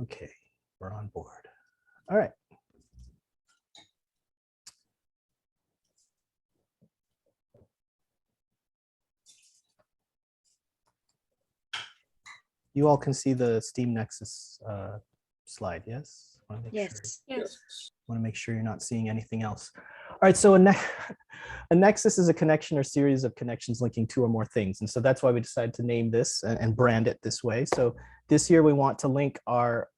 Okay, we're on board. All right. You all can see the STEAM Nexus slide, yes? Yes. Want to make sure you're not seeing anything else. All right, so a nexus is a connection or series of connections linking two or more things. And so that's why we decided to name this and brand it this way. So this year we want to link our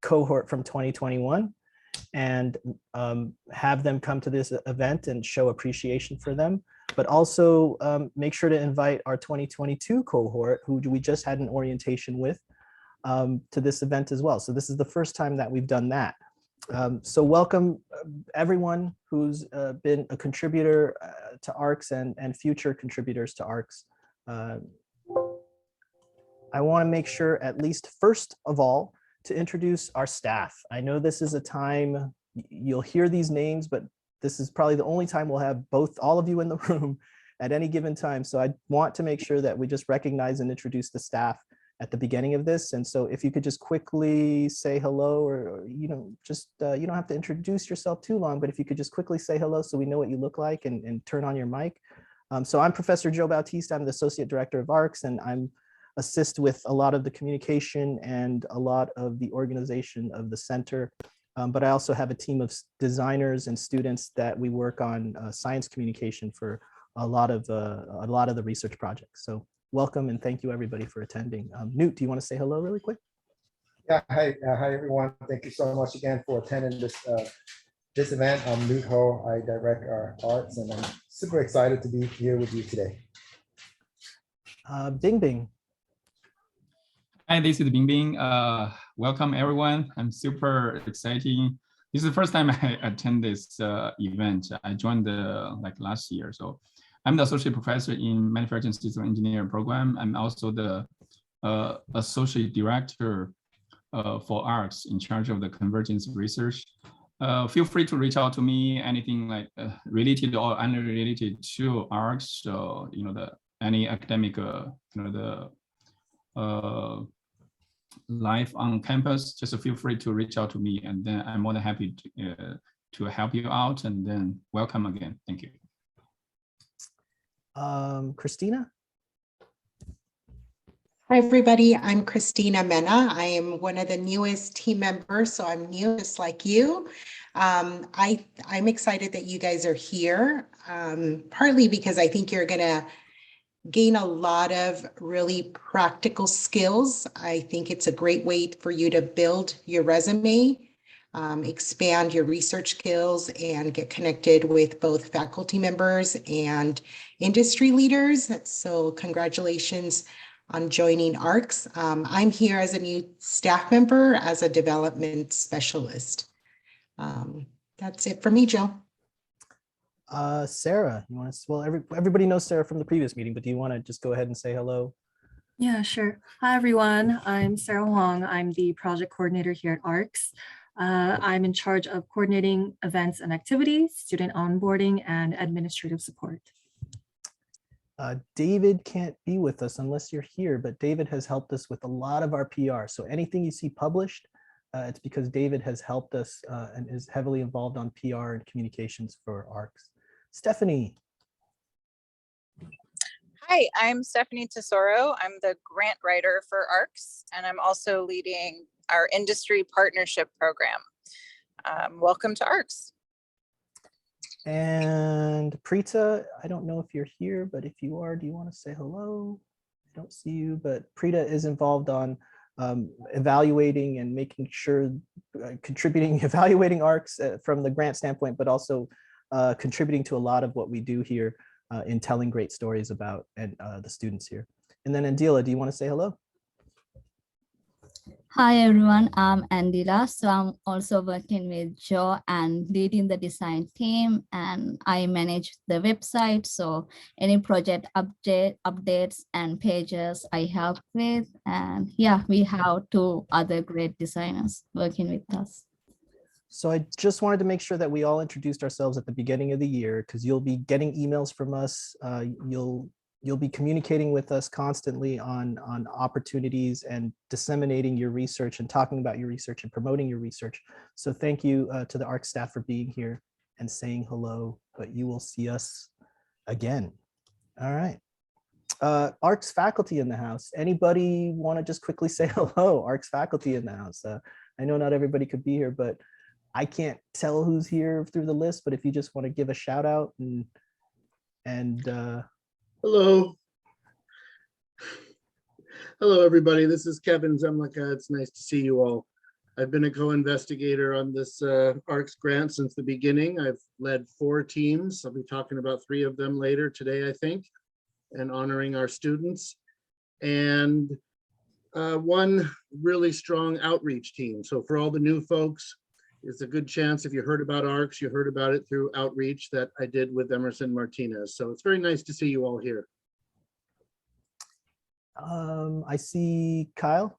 cohort from 2021 and have them come to this event and show appreciation for them, but also make sure to invite our 2022 cohort, who we just had an orientation with, to this event as well. So this is the first time that we've done that. So welcome everyone who's been a contributor to ARCS and future contributors to ARCS. I want to make sure, at least first of all, to introduce our staff. I know this is a time you'll hear these names, but this is probably the only time we'll have all of you in the room at any given time. So I want to make sure that we just recognize and introduce the staff at the beginning of this. And so if you could just quickly say hello, or just you don't have to introduce yourself too long, but if you could just quickly say hello so we know what you look like and turn on your mic. So I'm Professor Joe Bautista. I'm the Associate Director of ARCS, and I'm assist with a lot of the communication and a lot of the organization of the center. But I also have a team of designers and students that we work on science communication for a lot of the research projects. So welcome and thank you everybody for attending. Newt, do you want to say hello really quick? Yeah, hi everyone. Thank you so much again for attending this this event. I'm Newt Ho. I direct our arts, and I'm super excited to be here with you today. Bing Bing. Hi, this is Bing Bing. Welcome everyone. I'm super exciting. This is the first time I attend this event. I joined like last year. So I'm the associate professor in manufacturing system engineering program. I'm also the associate director for ARCS, in charge of the convergence research. Feel free to reach out to me, anything like related or unrelated to ARCS. So any academic life on campus, just feel free to reach out to me, and then I'm more than happy to help you out. And then welcome again. Thank you. Christina. Hi, everybody. I'm Christina Mena. I am one of the newest team members, so I'm new just like you. I'm excited that you guys are here, partly because I think you're going to gain a lot of really practical skills. I think it's a great way for you to build your resume, expand your research skills, and get connected with both faculty members and industry leaders. So congratulations on joining ARCS. I'm here as a new staff member, as a development specialist. That's it for me, Joe. Sarah, you want to, well, everybody knows Sarah from the previous meeting, but do you want to just go ahead and say hello? Yeah, sure. Hi, everyone. I'm Sarah Huang. I'm the project coordinator here at ARCS. I'm in charge of coordinating events and activities, student onboarding, and administrative support. David can't be with us unless you're here, but David has helped us with a lot of our PR. So anything you see published, it's because David has helped us and is heavily involved on PR and communications for ARCS. Stephanie. Hi, I'm Stephanie Tesoro. I'm the grant writer for ARCS, and I'm also leading our industry partnership program. Welcome to ARCS. And Preeta, I don't know if you're here, but if you are, do you want to say hello? I don't see you, but Preeta is involved on evaluating and making sure, evaluating ARCS from the grant standpoint, but also contributing to a lot of what we do here in telling great stories about the students here. And then Andila, do you want to say hello? Hi everyone, I'm Andila. So I'm also working with Joe and leading the design team, and I manage the website. So any project updates and pages I help with. And yeah, we have 2 other great designers working with us. So I just wanted to make sure that we all introduced ourselves at the beginning of the year, because you'll be getting emails from us. You'll you'll be communicating with us constantly on opportunities and disseminating your research and talking about your research and promoting your research. So thank you to the ARC staff for being here and saying hello, but you will see us again. All right. ARC's faculty in the house. Anybody want to just quickly say hello? ARC's faculty in the house. I know not everybody could be here, but I can't tell who's here through the list, but if you just want to give a shout out and hello. Hello, everybody. This is Kevin Zemlicka. It's nice to see you all. I've been a co-investigator on this ARCS grant since the beginning. I've led 4 teams. I'll be talking about 3 of them later today, I think, and honoring our students. And 1 really strong outreach team. So for all the new folks, it's a good chance if you heard about ARCS, you heard about it through outreach that I did with Emerson Martinez. So it's very nice to see you all here. I see Kyle.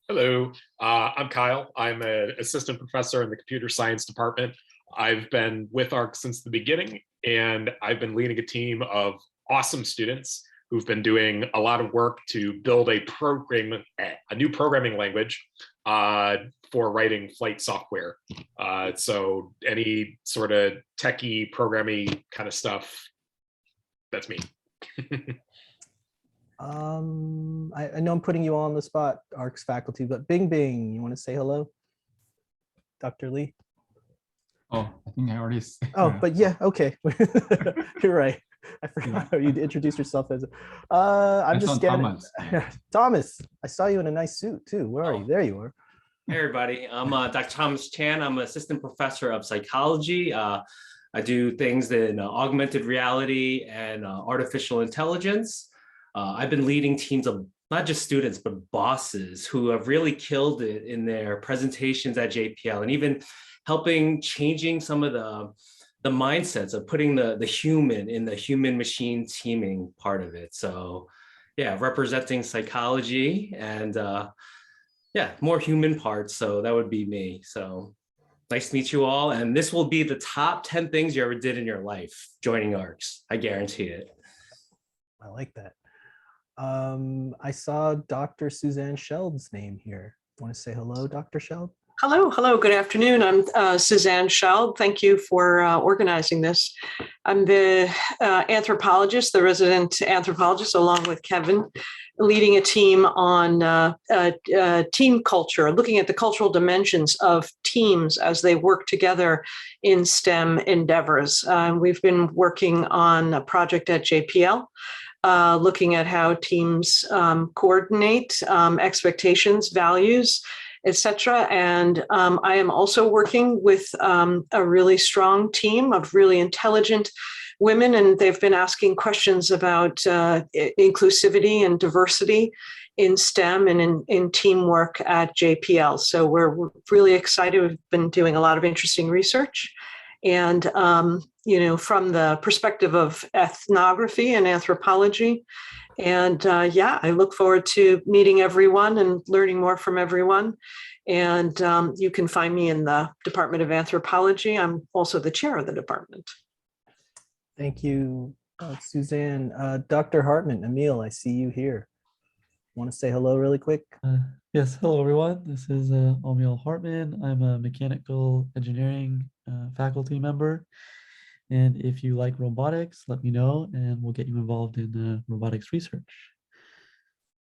Hello, I'm Kyle. I'm an assistant professor in the computer science department. I've been with ARC since the beginning, and I've been leading a team of awesome students who've been doing a lot of work to build a new programming language for writing flight software. So any sort of techie, programmy kind of stuff, that's me. I know I'm putting you all on the spot, ARCS faculty, but Bing Bing, you want to say hello? Dr. Lee? Oh, I think I already said. Oh, but yeah, okay. You're right. I forgot how you introduced yourself as I'm just scanning. Thomas. Thomas, I saw you in a nice suit too. Where are you? There you are. Hey everybody, I'm Dr. Thomas Chan. I'm an assistant professor of psychology. I do things in augmented reality and artificial intelligence. I've been leading teams of not just students, but bosses who have really killed it in their presentations at JPL, and even helping changing some of the mindsets of putting the human in the human machine teaming part of it. So yeah, representing psychology and yeah, more human parts. So that would be me. So nice to meet you all. And this will be the top 10 things you ever did in your life, joining ARCS. I guarantee it. I like that. I saw Dr. Suzanne Sheld's name here. Want to say hello, Dr. Sheld? Hello, good afternoon. I'm Suzanne Sheld. Thank you for organizing this. I'm the anthropologist, the resident anthropologist, along with Kevin, leading a team on team culture, looking at the cultural dimensions of teams as they work together in STEM endeavors. We've been working on a project at JPL, looking at how teams coordinate expectations, values, etc. And I am also working with a really strong team of really intelligent women, and they've been asking questions about inclusivity and diversity in STEM and in teamwork at JPL. So we're really excited. We've been doing a lot of interesting research. And, you know, from the perspective of ethnography and anthropology. And yeah, I look forward to meeting everyone and learning more from everyone. And you can find me in the Department of Anthropology. I'm also the chair of the department. Thank you, Suzanne. Dr. Hartman, Emil, I see you here. Want to say hello really quick? Yes, hello everyone. This is Emil Hartman. I'm a mechanical engineering faculty member. And if you like robotics, let me know and we'll get you involved in robotics research.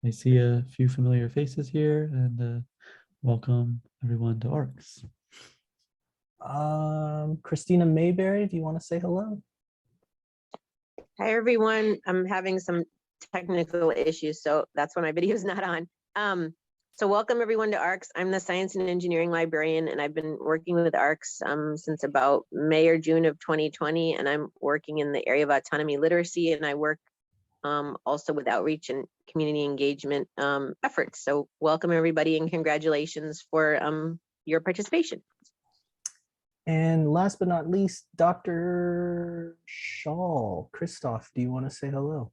I see a few familiar faces here and welcome everyone to ARCS. Christina Mayberry, do you want to say hello? Hi, everyone. I'm having some technical issues, so that's why my video is not on. So welcome everyone to ARCS. I'm the science and engineering librarian, and I've been working with ARCS since about May or June of 2020, and I'm working in the area of autonomy literacy, and I work also with outreach and community engagement efforts. So welcome everybody and congratulations for your participation. And last but not least, Dr. Schall. Christoph, do you want to say hello?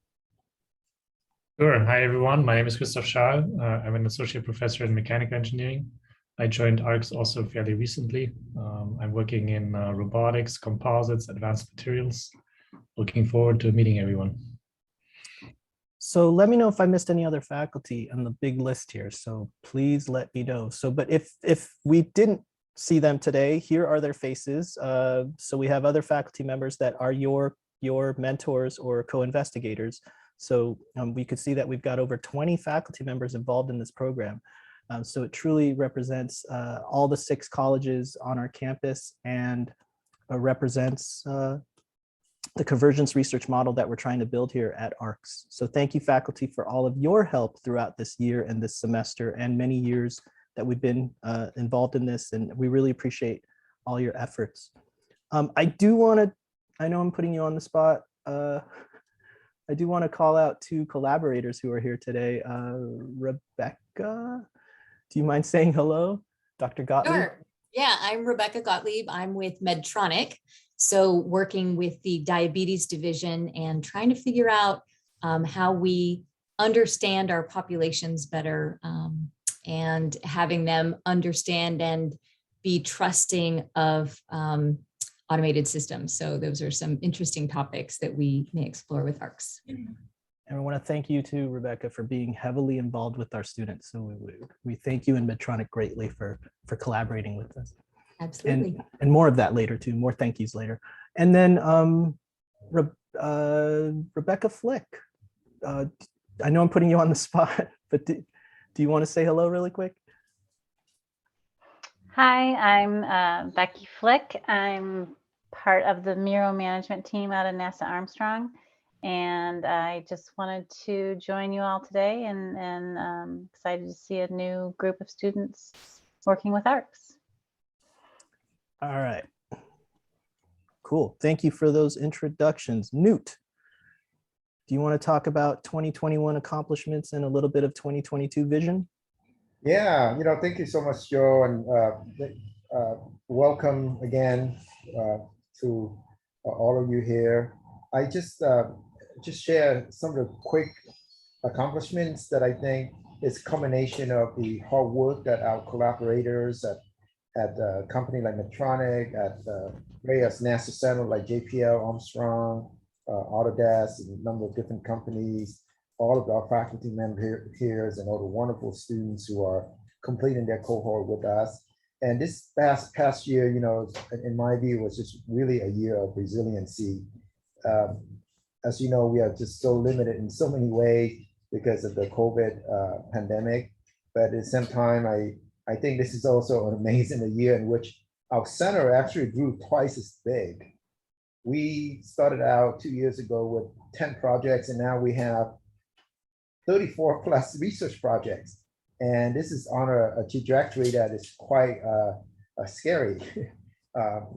Sure. Hi, everyone. My name is Christoph Schall. I'm an associate professor in mechanical engineering. I joined ARCS also fairly recently. I'm working in robotics, composites, advanced materials, looking forward to meeting everyone. So let me know if I missed any other faculty on the big list here. So please let me know. So, but if we didn't see them today, here are their faces. So we have other faculty members that are your mentors or co-investigators. So we could see that we've got over 20 faculty members involved in this program. So it truly represents all the 6 colleges on our campus and represents the convergence research model that we're trying to build here at ARCS. So thank you, faculty, for all of your help throughout this year and this semester and many years that we've been involved in this, and we really appreciate all your efforts. I know I'm putting you on the spot. I do want to call out 2 collaborators who are here today. Rebecca, do you mind saying hello? Dr. Gottlieb? Sure. Yeah, I'm Rebecca Gottlieb. I'm with Medtronic. So working with the diabetes division and trying to figure out how we understand our populations better and having them understand and be trusting of automated systems. So those are some interesting topics that we may explore with ARCS. And I want to thank you too, Rebecca, for being heavily involved with our students. So we thank you and Medtronic greatly for collaborating with us. Absolutely. And more of that later too, more thank yous later. And then Rebecca Flick, I know I'm putting you on the spot, but do you want to say hello really quick? Hi, I'm Becky Flick. I'm part of the Miro management team out of NASA Armstrong. And I just wanted to join you all today and excited to see a new group of students working with ARCS. All right. Cool. Thank you for those introductions. Newt, do you want to talk about 2021 accomplishments and a little bit of 2022 vision? Yeah, thank you so much, Joe, and welcome again to all of you here. I just share some of the quick accomplishments that I think is a combination of the hard work that our collaborators at a company like Medtronic, at various NASA centers like JPL, Armstrong, Autodesk, and a number of different companies, all of our faculty members and all the wonderful students who are completing their cohort with us. And this past year, in my view, was just really a year of resiliency. As you know, we are just so limited in so many ways because of the COVID pandemic. But at the same time, I think this is also an amazing year in which our center actually grew twice as big. We started out 2 years ago with 10 projects, and now we have 34 plus research projects. And this is on a trajectory that is quite scary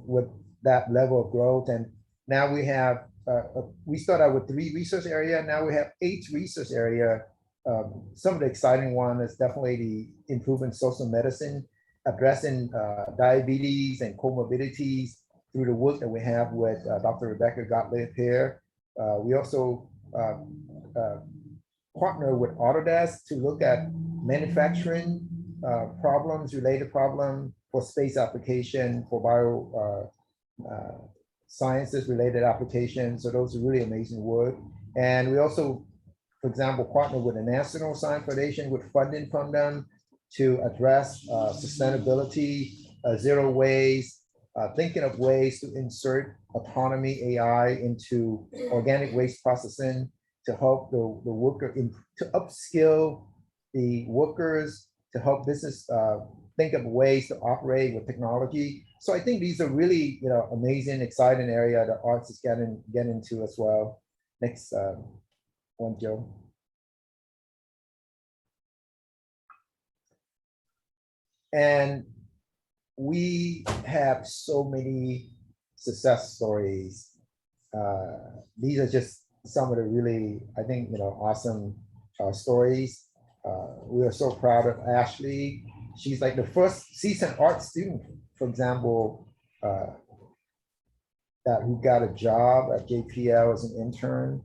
with that level of growth. And now we have, we started out with 3 research areas, now we have 8 research areas. Some of the exciting one is definitely the improving social medicine, addressing diabetes and comorbidities through the work that we have with Dr. Rebecca Gottlieb here. We also partner with Autodesk to look at manufacturing related problems for space application, for bio sciences related applications. So those are really amazing work. And we also, for example, partner with the National Science Foundation with funding from them to address sustainability, zero waste, thinking of ways to insert autonomy AI into organic waste processing to help the worker, to upskill the workers, to help business think of ways to operate with technology. So I think these are really, amazing, exciting area that ARCS is getting into as well. Next one, Joe. And we have so many success stories. These are just some of the really, I think, awesome stories. We are so proud of Ashley. She's like the first seasoned art student, for example, who got a job at JPL as an intern,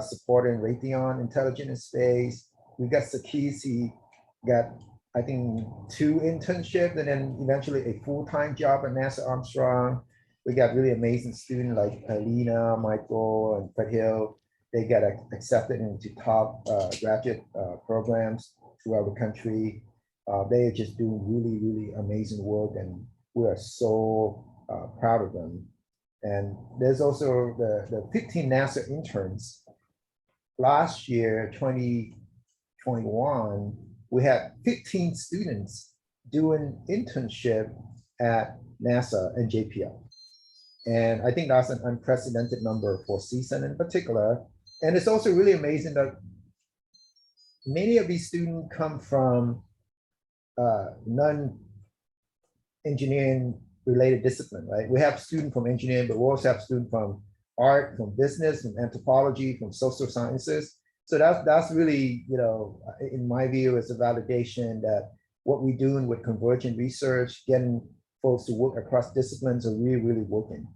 supporting Raytheon Intelligent in Space. We got Sakis, he got, I think, 2 internships and then eventually a full-time job at NASA Armstrong. We got really amazing students like Alina, Michael, and Fred Hill. They got accepted into top graduate programs throughout the country. They are just doing really, really amazing work, and we are so proud of them. And there's also the 15 NASA interns. Last year, 2021, we had 15 students doing internship at NASA and JPL. And I think that's an unprecedented number for CSUN in particular. And it's also really amazing that many of these students come from non-engineering related discipline, right? We have students from engineering, but we also have students from art, from business, from anthropology, from social sciences. So that's really, you know, in my view, is a validation that what we're doing with convergent research, getting folks to work across disciplines, are really, really working.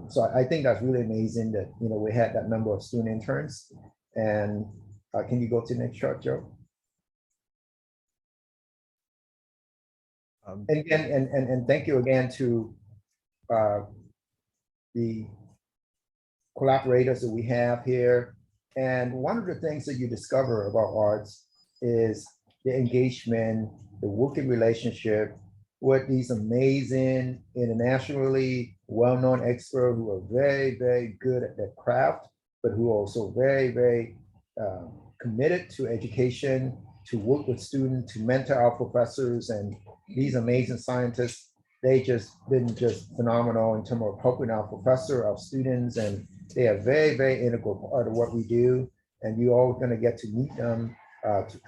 So I think that's really amazing that, you know, we had that number of student interns. And can you go to the next chart, Joe? And again, and thank you again to the collaborators that we have here. And one of the things that you discover about arts is the engagement, the working relationship with these amazing, internationally well-known experts who are very, very good at their craft, but who are also very, very committed to education, to work with students, to mentor our professors. And these amazing scientists, they just been just phenomenal in terms of helping our professor, our students, and they are very, very integral part of what we do. And you all going to get to meet them,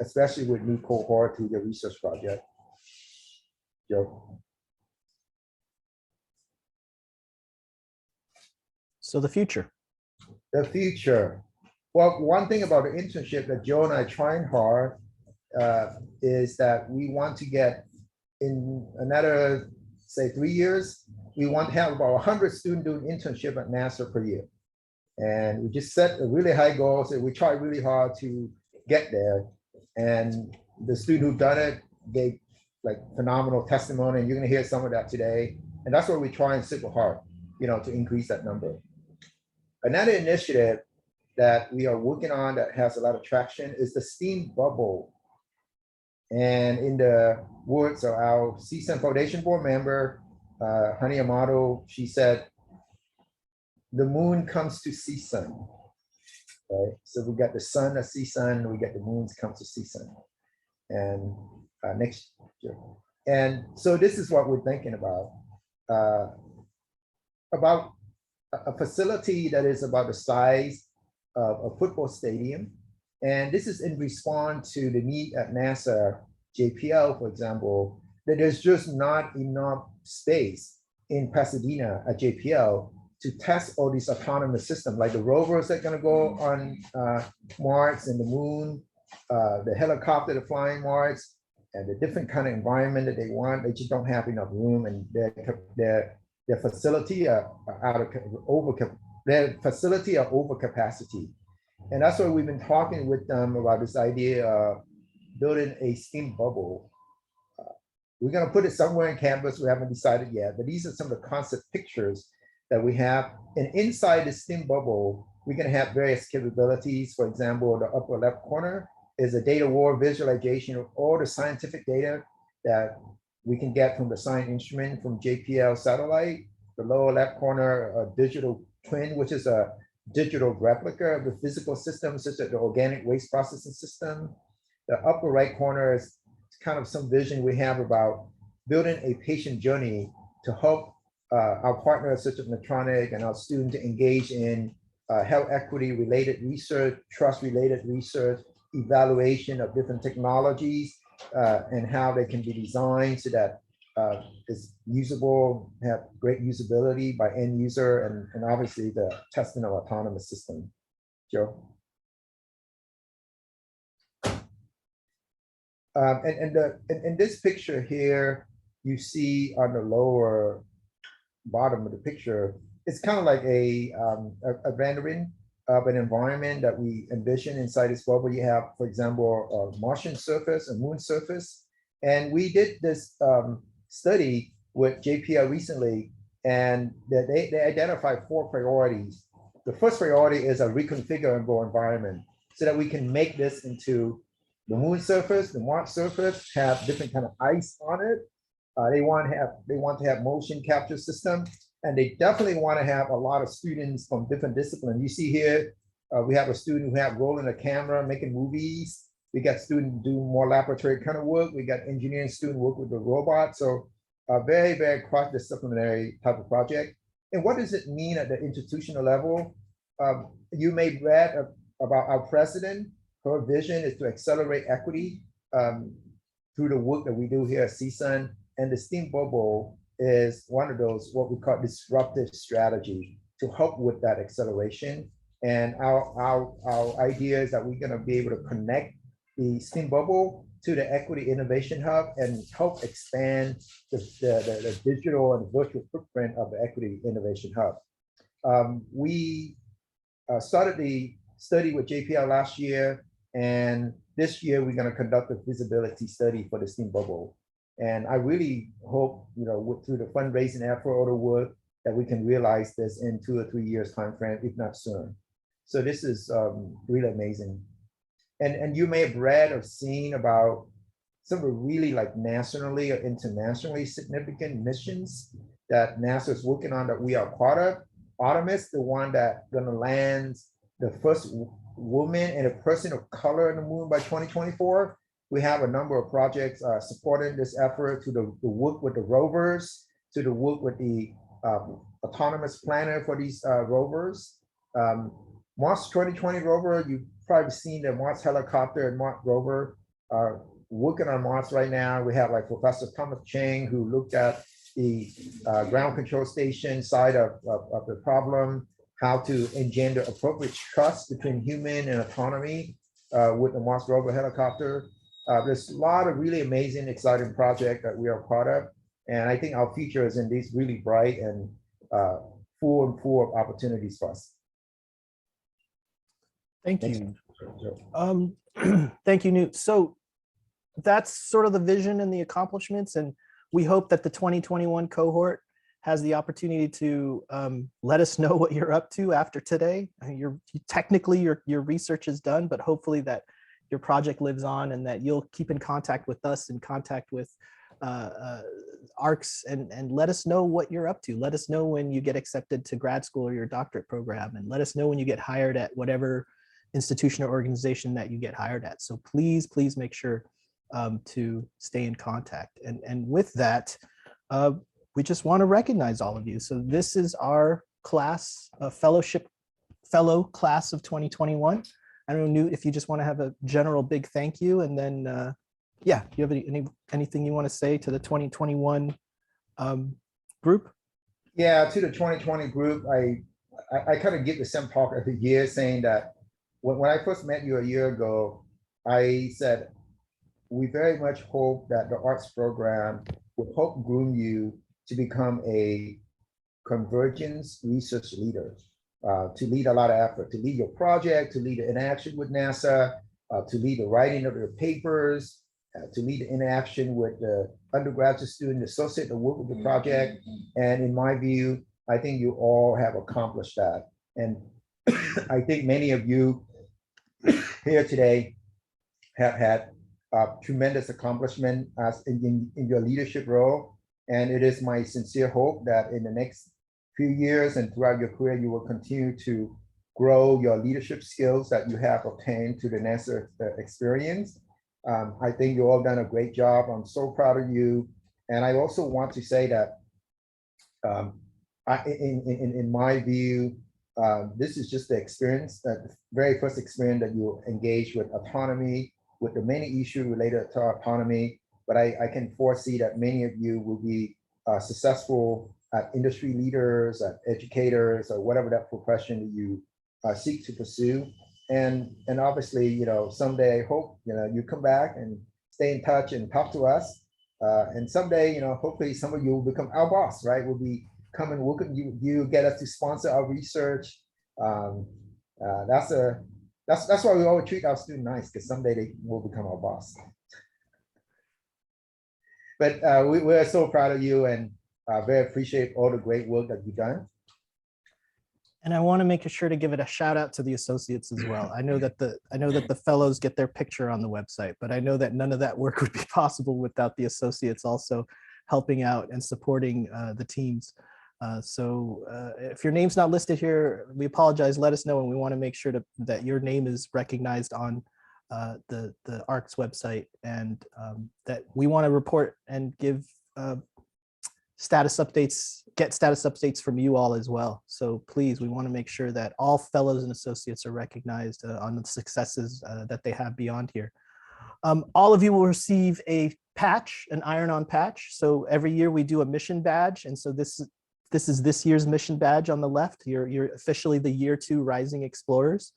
especially with new cohort through the research project. Joe. So the future. The future. Well, one thing about the internship that Joe and I are trying hard is that we want to get in another, say, 3 years, we want to have about 100 students doing internship at NASA per year. And we just set a really high goal, so we try really hard to get there. And the students who've done it, they like phenomenal testimony, and you're gonna hear some of that today. And that's what we try and super hard, you know, to increase that number. Another initiative that we are working on that has a lot of traction is the STEAM bubble. And in the words of our CSUN Foundation board member, Hani Amato, she said, the moon comes to CSUN, right? So we got the sun at CSUN, we got the moons come to CSUN. And next year. And so this is what we're thinking about a facility that is about the size of a football stadium. And this is in response to the need at NASA, JPL, for example, that there's just not enough space in Pasadena at JPL to test all these autonomous systems, like the rovers that are going to go on Mars and the moon, the helicopter to fly in Mars, and the different kind of environment that they want. They just don't have enough room, and their facility are their facility are over capacity. And that's why we've been talking with them about this idea of building a STEAM bubble. We're going to put it somewhere in campus. We haven't decided yet, but these are some of the concept pictures that we have. And inside the STEAM bubble, we're going to have various capabilities. For example, the upper left corner is a data war visualization of all the scientific data that we can get from the science instrument from JPL satellite. The lower left corner, a digital twin, which is a digital replica of the physical system, such as the organic waste processing system. The upper right corner is kind of some vision we have about building a patient journey to help our partners such as Medtronic and our students to engage in health equity related research, trust related research, evaluation of different technologies and how they can be designed so that it's usable, have great usability by end user, and obviously the testing of autonomous system. Joe. In this picture here, you see on the lower bottom of the picture, it's kind of like a rendering of an environment that we envision inside this bubble. You have, for example, a Martian surface, a moon surface. And we did this study with JPL recently and they identify 4 priorities. The first priority is a reconfigurable environment so that we can make this into the moon surface, the Mars surface, have different kind of ice on it. They want to have motion capture system, and they definitely want to have a lot of students from different disciplines. You see here, we have a student who have rolling a camera, making movies. We got students doing more laboratory kind of work. We got engineering student work with the robot. So a very, very cross-disciplinary type of project. And what does it mean at the institutional level? You may read about our president. Her vision is to accelerate equity through the work that we do here at CSUN. And the STEAM bubble is one of those, what we call disruptive strategy to help with that acceleration. And our idea is that we're going to be able to connect the STEAM bubble to the Equity Innovation Hub and help expand the digital and virtual footprint of the Equity Innovation Hub. We started the study with JPL last year, and this year we're going to conduct a feasibility study for the STEAM bubble. And I really hope, through the fundraising effort or the work, that we can realize this in 2 or 3 years time frame, if not sooner. So this is really amazing. And you may have read or seen about some of the really like nationally or internationally significant missions that NASA is working on that we are part of. Artemis, the one that gonna land the first woman and a person of color on the moon by 2024. We have a number of projects supporting this effort, to the work with the rovers, to the work with the autonomous planner for these rovers. Mars 2020 rover, you've probably seen the Mars helicopter and Mars rover are working on Mars right now. We have like Professor Thomas Chang, who looked at the ground control station side of the problem, how to engender appropriate trust between human and autonomy with the Mars rover helicopter. There's a lot of really amazing, exciting projects that we are part of. And I think our future is in these really bright and full of opportunities for us. Thank you. Thank you, Newt. So that's sort of the vision and the accomplishments. And we hope that the 2021 cohort has the opportunity to let us know what you're up to after today. Technically your research is done, but hopefully that your project lives on and that you'll keep in contact with us, in contact with ARCS, and let us know what you're up to. Let us know when you get accepted to grad school or your doctorate program, and let us know when you get hired at whatever institution or organization that you get hired at. So please, please make sure to stay in contact. And with that, we just want to recognize all of you. So this is our class, fellow class of 2021. I don't know, Newt, if you just want to have a general big thank you, and then yeah, do you have anything you want to say to the 2021 group? Yeah, to the 2020 group, I kind of get the same talk every year, saying that when I first met you a year ago, I said, we very much hope that the arts program will help groom you to become a convergence research leader, to lead a lot of effort, to lead your project, to lead the interaction with NASA, to lead the writing of your papers, to lead the interaction with the undergraduate student, associate the work with the project. And in my view, I think you all have accomplished that. And I think many of you here today have had tremendous accomplishment as in your leadership role. And it is my sincere hope that in the next few years and throughout your career, you will continue to grow your leadership skills that you have obtained through the NASA experience. I think you all done a great job. I'm so proud of you. And I also want to say that in my view, this is just the experience, that the very first experience that you engage with autonomy, with the many issues related to autonomy. But I can foresee that many of you will be successful at industry leaders, at educators, or whatever that profession that you seek to pursue. And obviously, someday I hope, you come back and stay in touch and talk to us. And someday, hopefully some of you will become our boss, right? We'll be coming, work with you, get us to sponsor our research. That's why we always treat our students nice, because someday they will become our boss. But we're so proud of you, and Very appreciate all the great work that you've done. And I want to make sure to give it a shout out to the associates as well. I know that the fellows get their picture on the website, but I know that none of that work would be possible without the associates also helping out and supporting the teams. So if your name's not listed here, we apologize. Let us know, and we want to make sure that your name is recognized on the ARC's website, and that we want to report and give status updates from you all as well. So please, we want to make sure that all fellows and associates are recognized on the successes that they have beyond here. All of you will receive a patch, an iron-on patch. So every year we do a mission badge, and so this is this year's mission badge on the left. You're officially the Year 2 Rising Explorers,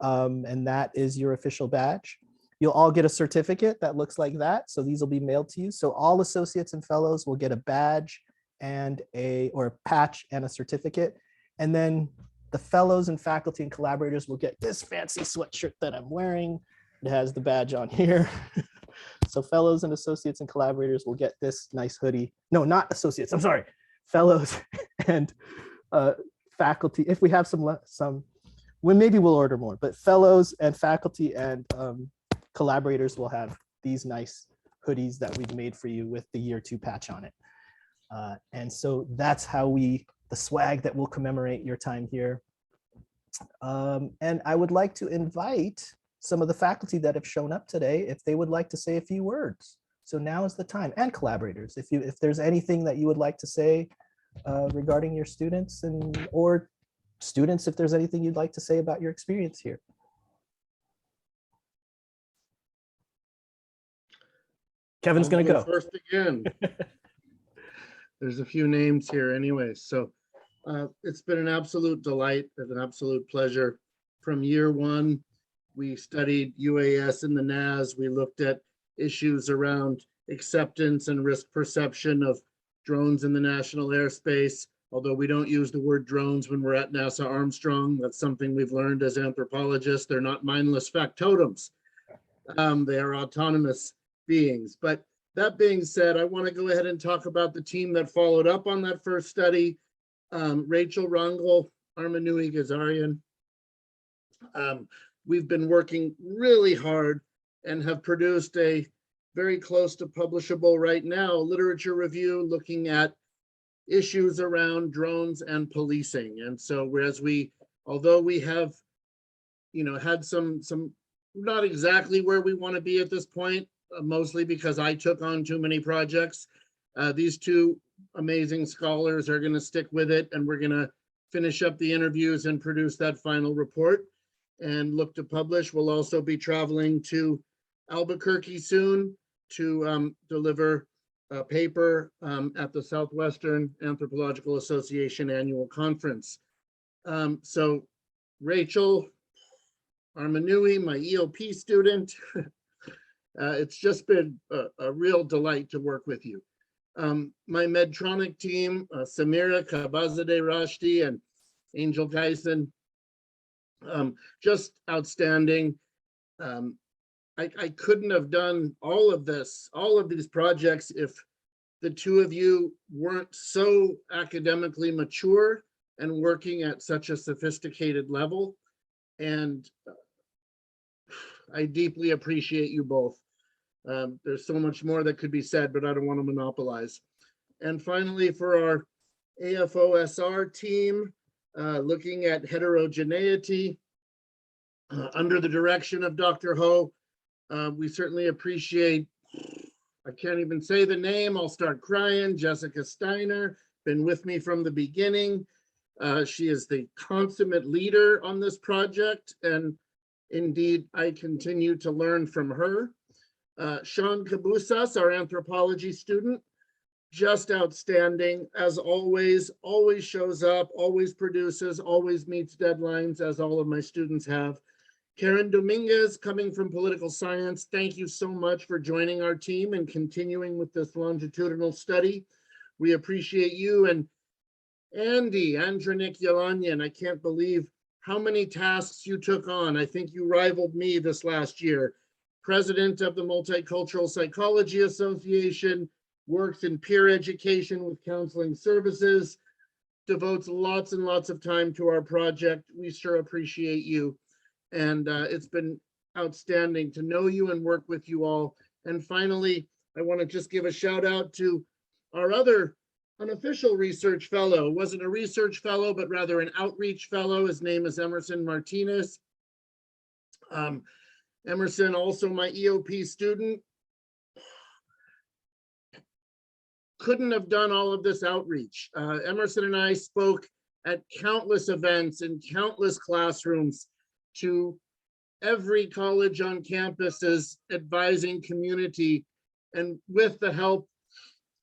and that is your official badge. You'll all get a certificate that looks like that. So these will be mailed to you. So all associates and fellows will get a badge and a patch and a certificate. And then the fellows and faculty and collaborators will get this fancy sweatshirt that I'm wearing. It has the badge on here. So fellows and associates and collaborators will get this nice hoodie. No, not associates, I'm sorry. Fellows and faculty. If we have some, well, maybe we'll order more, but fellows and faculty and collaborators will have these nice hoodies that we've made for you with the Year 2 patch on it. And so that's how the swag that will commemorate your time here. And I would like to invite some of the faculty that have shown up today, if they would like to say a few words. So now is the time, and collaborators, if there's anything that you would like to say regarding your students, or students, if there's anything you'd like to say about your experience here. Kevin's going to go first again. There's a few names here anyway. So it's been an absolute delight and an absolute pleasure. From year one, we studied UAS in the NAS. We looked at issues around acceptance and risk perception of drones in the national airspace. Although we don't use the word drones when we're at NASA Armstrong, that's something we've learned as anthropologists. They're not mindless factotums. They are autonomous beings. But that being said, I want to go ahead and talk about the team that followed up on that first study. Rachel Rangel, Armanui Gazarian. We've been working really hard and have produced a very close to publishable right now literature review looking at issues around drones and policing. And so although we have, had some not exactly where we want to be at this point, mostly because I took on too many projects. These two amazing scholars are going to stick with it, and we're going to finish up the interviews and produce that final report and look to publish. We'll also be traveling to Albuquerque soon to deliver a paper at the Southwestern Anthropological Association annual conference. So Rachel Armanui, my EOP student, it's just been a real delight to work with you. My Medtronic team, Samira Kabazadeh Rashdi and Angel Geisen, just outstanding. I couldn't have done all of these projects if the two of you weren't so academically mature and working at such a sophisticated level. And I deeply appreciate you both. There's so much more that could be said, but I don't want to monopolize. And finally, for our AFOSR team, looking at heterogeneity under the direction of Dr. Ho, we certainly appreciate, I can't even say the name, I'll start crying, Jessica Steiner, been with me from the beginning. She is the consummate leader on this project, and indeed, I continue to learn from her. Sean Cabusas, our anthropology student, just outstanding, as always shows up, always produces, always meets deadlines, as all of my students have. Karen Dominguez, coming from political science, thank you so much for joining our team and continuing with this longitudinal study. We appreciate you. And Andy, Andronik Yalanyan, I can't believe how many tasks you took on. I think you rivaled me this last year. President of the Multicultural Psychology Association, works in peer education with counseling services, devotes lots and lots of time to our project. We sure appreciate you. And it's been outstanding to know you and work with you all. And finally, I want to just give a shout out to our other unofficial research fellow. Wasn't a research fellow, but rather an outreach fellow. His name is Emerson Martinez. Emerson, also my EOP student, couldn't have done all of this outreach. Emerson and I spoke at countless events in countless classrooms to every college on campus's advising community, and with the help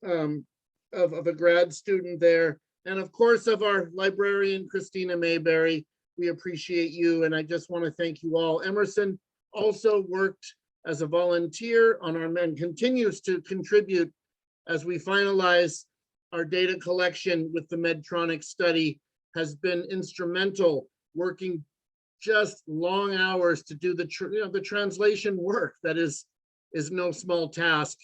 of a grad student there, and of course of our librarian, Christina Mayberry. We appreciate you, and I just want to thank you all. Emerson also worked as a volunteer on our and continues to contribute as we finalize our data collection with the Medtronic study, has been instrumental, working just long hours to do the the translation work that is no small task.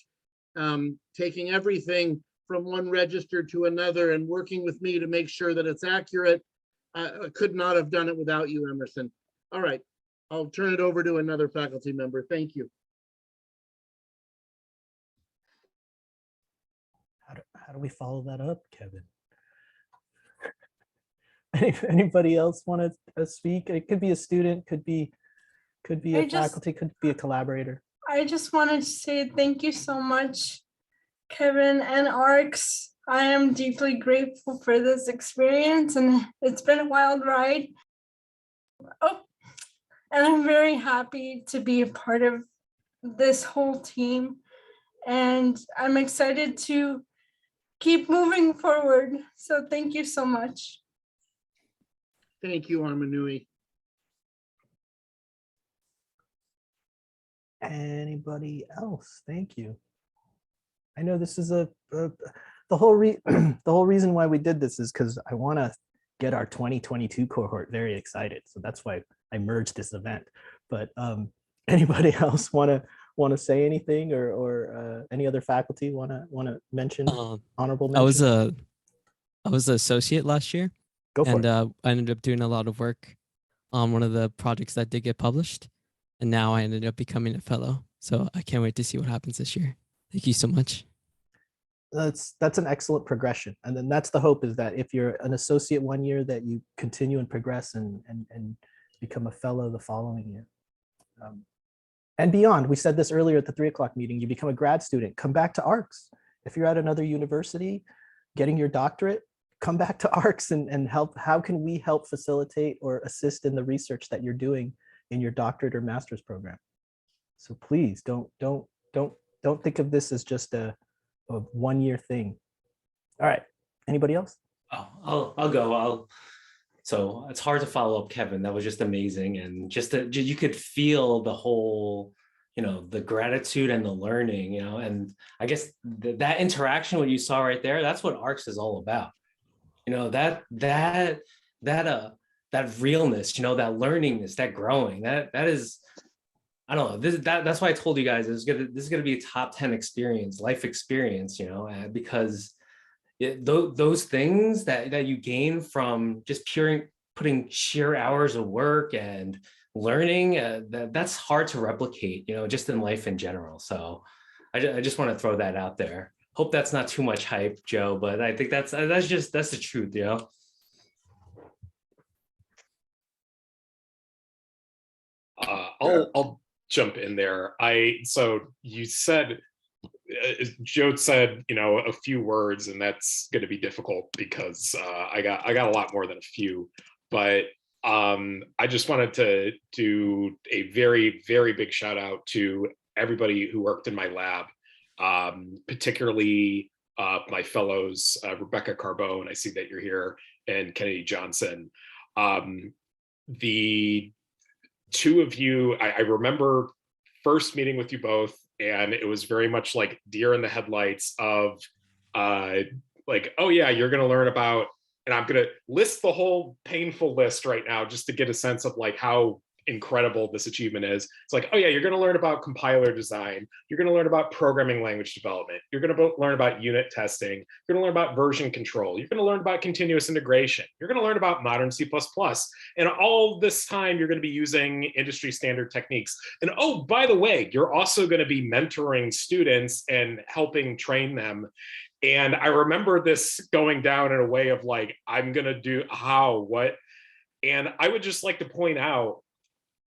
Taking everything from one register to another and working with me to make sure that it's accurate. I could not have done it without you, Emerson. All right, I'll turn it over to another faculty member. Thank you. How do we follow that up, Kevin? Anybody else want to speak? It could be a student, could be a faculty, could be a collaborator. I just wanted to say thank you so much, Kevin and ARCS. I am deeply grateful for this experience, and it's been a wild ride. Oh, and I'm very happy to be a part of this whole team, and I'm excited to keep moving forward. So thank you so much. Thank you, Armanui. Anybody else? Thank you. I know this is the whole reason why we did this is because I want to get our 2022 cohort very excited. So that's why I merged this event. But anybody else want to say anything, or any other faculty want to mention honorable mention? I was an associate last year. Go for and it. I ended up doing a lot of work on one of the projects that did get published. And now I ended up becoming a fellow. So I can't wait to see what happens this year. Thank you so much. That's an excellent progression. And then that's the hope, is that if you're an associate one year, that you continue and progress and become a fellow the following year. And beyond. We said this earlier at the 3 o'clock meeting, you become a grad student, come back to ARCS. If you're at another university getting your doctorate, come back to ARCS and help. How can we help facilitate or assist in the research that you're doing in your doctorate or master's program? So please don't think of this as just a one-year thing. All right, anybody else? Oh, I'll go. So it's hard to follow up, Kevin. That was just amazing. And just you could feel the whole, the gratitude and the learning, and I guess that interaction, what you saw right there, that's what ARCS is all about. That realness, that learningness, that growing, that is, I don't know, that's why I told you guys this is gonna be a top 10 experience, life experience, because those things that you gain from just putting sheer hours of work and learning, that's hard to replicate, just in life in general. So I just want to throw that out there. Hope that's not too much hype, Joe, but I think that's the truth, I'll jump in there. So you said, Joe said, a few words, and that's going to be difficult because I got a lot more than a few. But I just wanted to do a very, very big shout out to everybody who worked in my lab, particularly my fellows, Rebecca Carbone, I see that you're here, and Kennedy Johnson. The two of you, I remember first meeting with you both, and it was very much like deer in the headlights of like, oh yeah, you're going to learn about, and I'm going to list the whole painful list right now just to get a sense of like how incredible this achievement is. It's like, oh yeah, you're going to learn about compiler design. You're going to learn about programming language development. You're going to learn about unit testing. You're going to learn about version control. You're going to learn about continuous integration. You're going to learn about modern C++. And all this time, you're going to be using industry standard techniques. And oh, by the way, you're also going to be mentoring students and helping train them. And I remember this going down in a way of like, I'm going to do how, what? And I would just like to point out,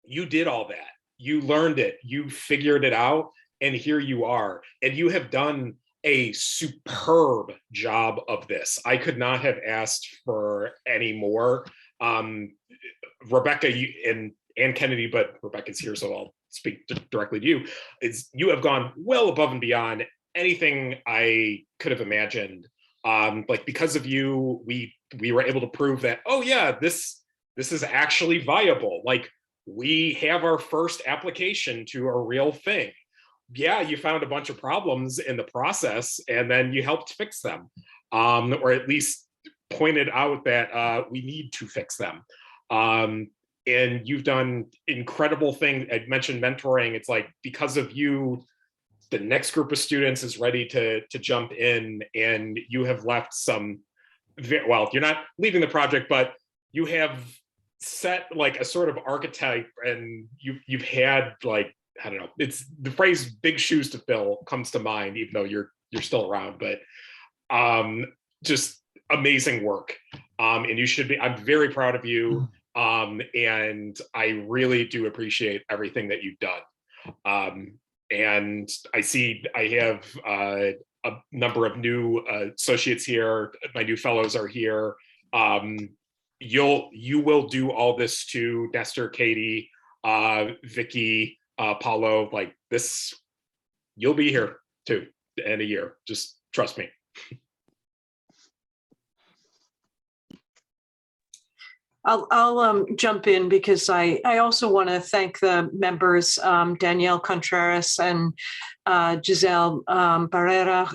you did all that. You learned it. You figured it out. And here you are. And you have done a superb job of this. I could not have asked for any more. Rebecca and Kennedy, but Rebecca's here, so I'll speak directly to you. You have gone well above and beyond anything I could have imagined. Like because of you, we were able to prove that, oh yeah, this is actually viable. Like we have our first application to a real thing. Yeah, you found a bunch of problems in the process and then you helped fix them, or at least pointed out that we need to fix them. And you've done incredible things. I mentioned mentoring. It's like because of you, the next group of students is ready to jump in, and you have left some, well, you're not leaving the project, but you have set like a sort of archetype, and you've had like, I don't know, it's the phrase big shoes to fill comes to mind, even though you're still around, but just amazing work. And you should be, I'm very proud of you. And I really do appreciate everything that you've done. And I see I have a number of new associates here. My new fellows are here. You will do all this too, Nestor, Katie, Vicky, Paulo, like this, you'll be here too in a year. Just trust me. I'll jump in because I also want to thank the members, Danielle Contreras and Giselle Barrera,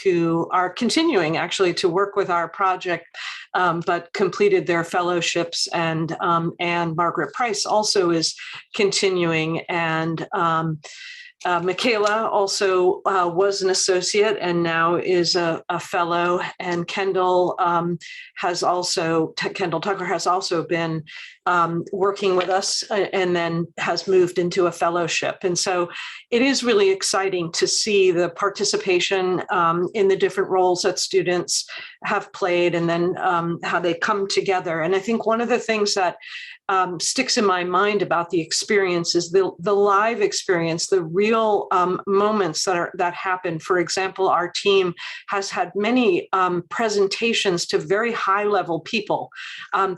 who are continuing actually to work with our project, but completed their fellowships, and Margaret Price also is continuing, and Michaela also was an associate and now is a fellow, and Kendall Tucker has also been working with us and then has moved into a fellowship. And so it is really exciting to see the participation in the different roles that students have played, and then how they come together. And I think one of the things that sticks in my mind about the experience is the live experience, the real moments that happen. For example, our team has had many presentations to very high level people.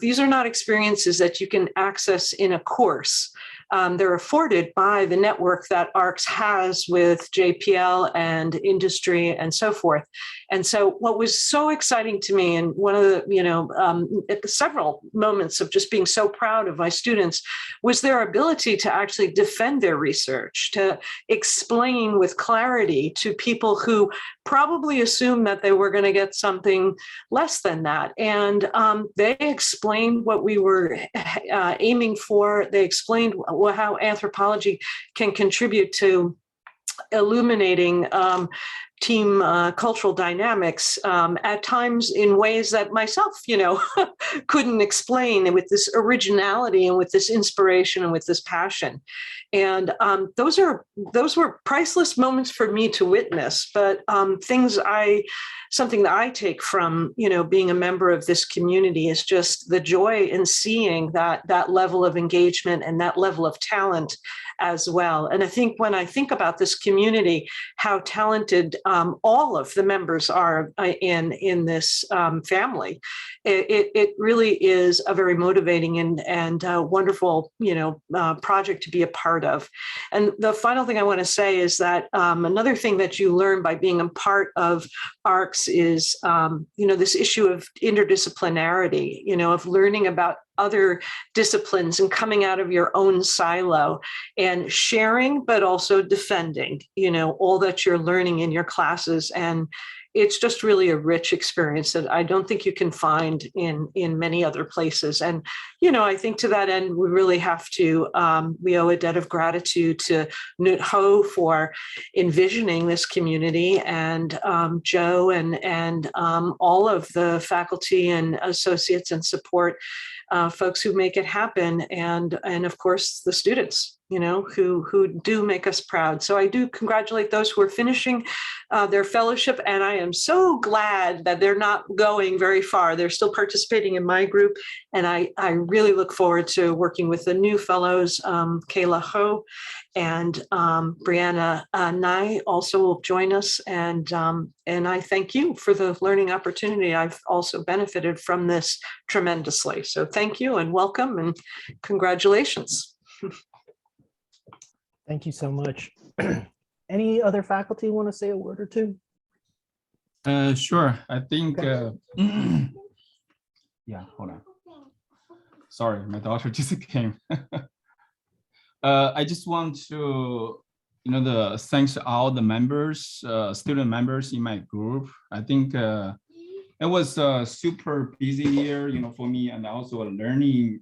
These are not experiences that you can access in a course. They're afforded by the network that ARCS has with JPL and industry and so forth. And so what was so exciting to me, and one of the, several moments of just being so proud of my students, was their ability to actually defend their research, to explain with clarity to people who probably assumed that they were going to get something less than that. And they explained what we were aiming for. They explained how anthropology can contribute to illuminating team cultural dynamics at times in ways that myself, couldn't explain, and with this originality and with this inspiration and with this passion. And those were priceless moments for me to witness, but something that I take from, being a member of this community is just the joy in seeing that level of engagement and that level of talent as well. And I think when I think about this community, how talented all of the members are in this family, it really is a very motivating and wonderful, project to be a part of. And the final thing I want to say is that another thing that you learn by being a part of ARCS is, this issue of interdisciplinarity, of learning about other disciplines and coming out of your own silo and sharing, but also defending, all that you're learning in your classes. And it's just really a rich experience that I don't think you can find in many other places. And, you know, I think to that end, we really have to, we owe a debt of gratitude to Nut Ho for envisioning this community, and Joe and all of the faculty and associates and support folks who make it happen, and of course the students, you know, who do make us proud. So I do congratulate those who are finishing their fellowship, and I am so glad that they're not going very far. They're still participating in my group, and I really look forward to working with the new fellows. Kayla Ho and Brianna Nye also will join us, and I thank you for the learning opportunity. I've also benefited from this tremendously. So thank you and welcome and congratulations. Thank you so much. Any other faculty want to say a word or two? Sure. I think, yeah, hold on. Sorry, my daughter just came. I just want to, you know, thanks all the members, student members in my group. I think it was a super busy year, you know, for me, and also a learning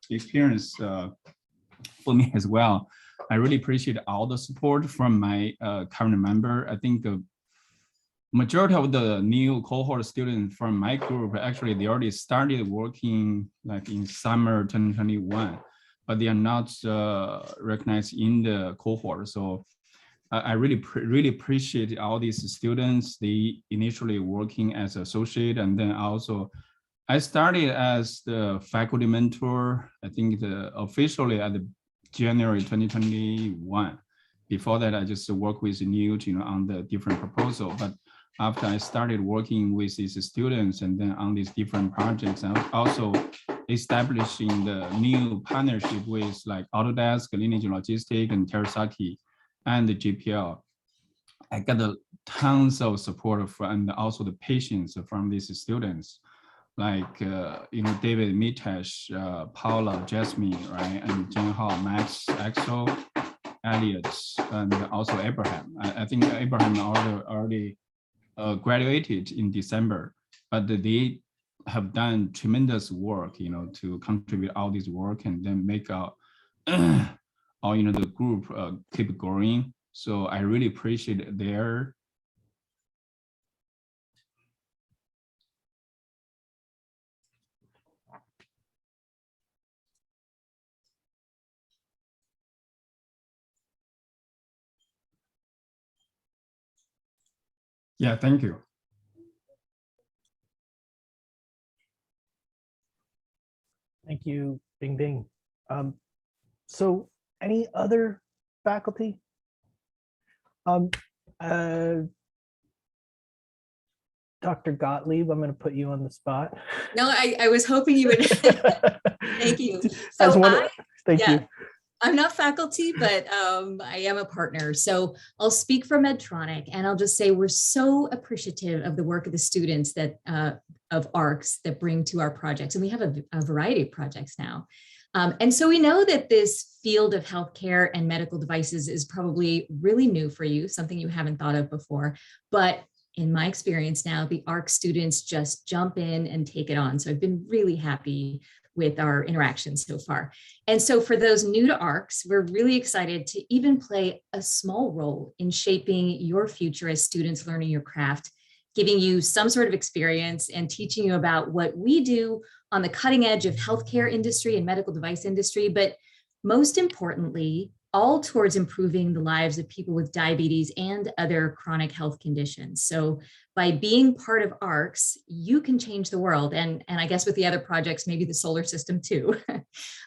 experience for me as well. I really appreciate all the support from my current member. I think majority of the new cohort students from my group, actually, they already started working like in summer 2021, but they are not recognized in the cohort. So I really appreciate all these students. They initially working as associate, and then also I started as the faculty mentor, I think officially at the January 2021. Before that, I just worked with Newt, you know, on the different proposal. But after I started working with these students and then on these different projects, I'm also establishing the new partnership with like Autodesk, Lineage Logistics, and Terasaki, and the GPL. I got tons of support from, and also the patience from these students, like you know, David, Mitesh, Paula, Jasmine, right, and Jen Hall, Max, Axel, Elliot, and also Abraham. I think Abraham already graduated in December, but they have done tremendous work, you know, to contribute all this work and then make our, all, you know, the group keep growing. So I really appreciate their. Yeah, thank you. Thank you, Bing Bing. So any other faculty? Dr. Gottlieb, I'm going to put you on the spot. No, I was hoping you would. Thank you. So Thank you. I'm not faculty, but I am a partner. So I'll speak for Medtronic, and I'll just say we're so appreciative of the work of the students that of ARCS that bring to our projects. And we have a variety of projects now. And so we know that this field of healthcare and medical devices is probably really new for you, something you haven't thought of before. But in my experience now, the ARC students just jump in and take it on. So I've been really happy with our interactions so far. And so for those new to ARCS, we're really excited to even play a small role in shaping your future as students learning your craft, giving you some sort of experience and teaching you about what we do on the cutting edge of healthcare industry and medical device industry, but most importantly, all towards improving the lives of people with diabetes and other chronic health conditions. So by being part of ARCS, you can change the world. And I guess with the other projects, maybe the solar system too.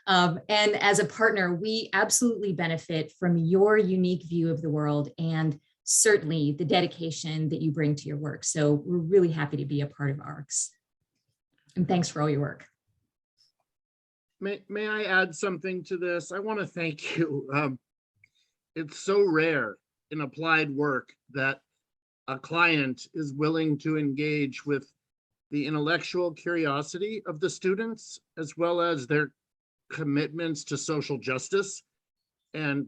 And as a partner, we absolutely benefit from your unique view of the world and certainly the dedication that you bring to your work. So we're really happy to be a part of ARCS. And thanks for all your work. May I add something to this? I want to thank you. It's so rare in applied work that a client is willing to engage with the intellectual curiosity of the students, as well as their commitments to social justice. And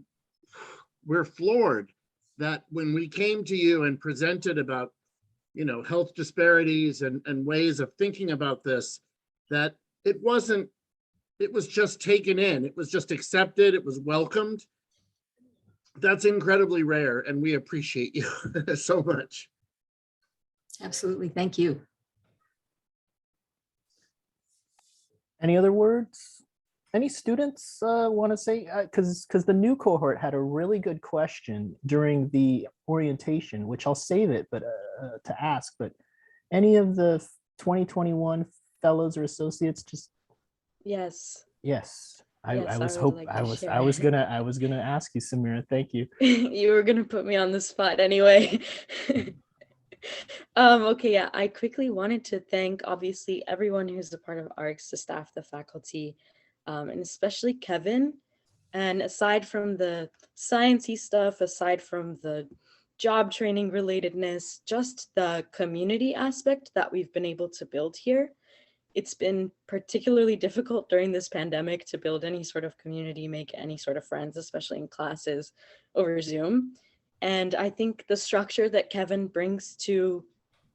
we're floored that when we came to you and presented about health disparities and ways of thinking about this, that it was just taken in, it was just accepted, it was welcomed. That's incredibly rare, and we appreciate you so much. Absolutely. Thank you. Any other words? Any students want to say, because the new cohort had a really good question during the orientation, which I'll save it, but to ask, but any of the 2021 fellows or associates just. Yes. Yes. I was would like to I was share. gonna ask you, Samira. Thank you. You were gonna put me on the spot anyway. Okay, yeah, I quickly wanted to thank obviously everyone who's a part of ARCS, the staff, the faculty, and especially Kevin. And aside from the sciencey stuff, aside from the job training relatedness, just the community aspect that we've been able to build here. It's been particularly difficult during this pandemic to build any sort of community, make any sort of friends, especially in classes over Zoom. And I think the structure that Kevin brings to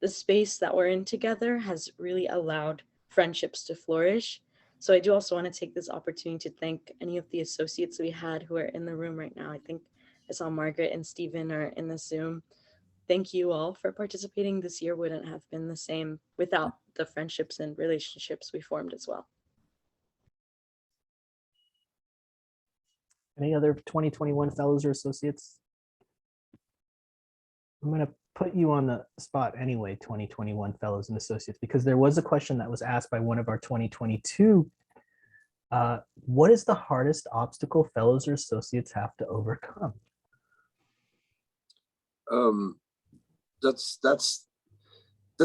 the space that we're in together has really allowed friendships to flourish. So I do also want to take this opportunity to thank any of the associates we had who are in the room right now. I think I saw Margaret and Stephen are in the Zoom. Thank you all for participating. This year wouldn't have been the same without the friendships and relationships we formed as well. Any other 2021 fellows or associates? I'm going to put you on the spot anyway, 2021 fellows and associates, because there was a question that was asked by one of our 2022. What is the hardest obstacle fellows or associates have to overcome? That's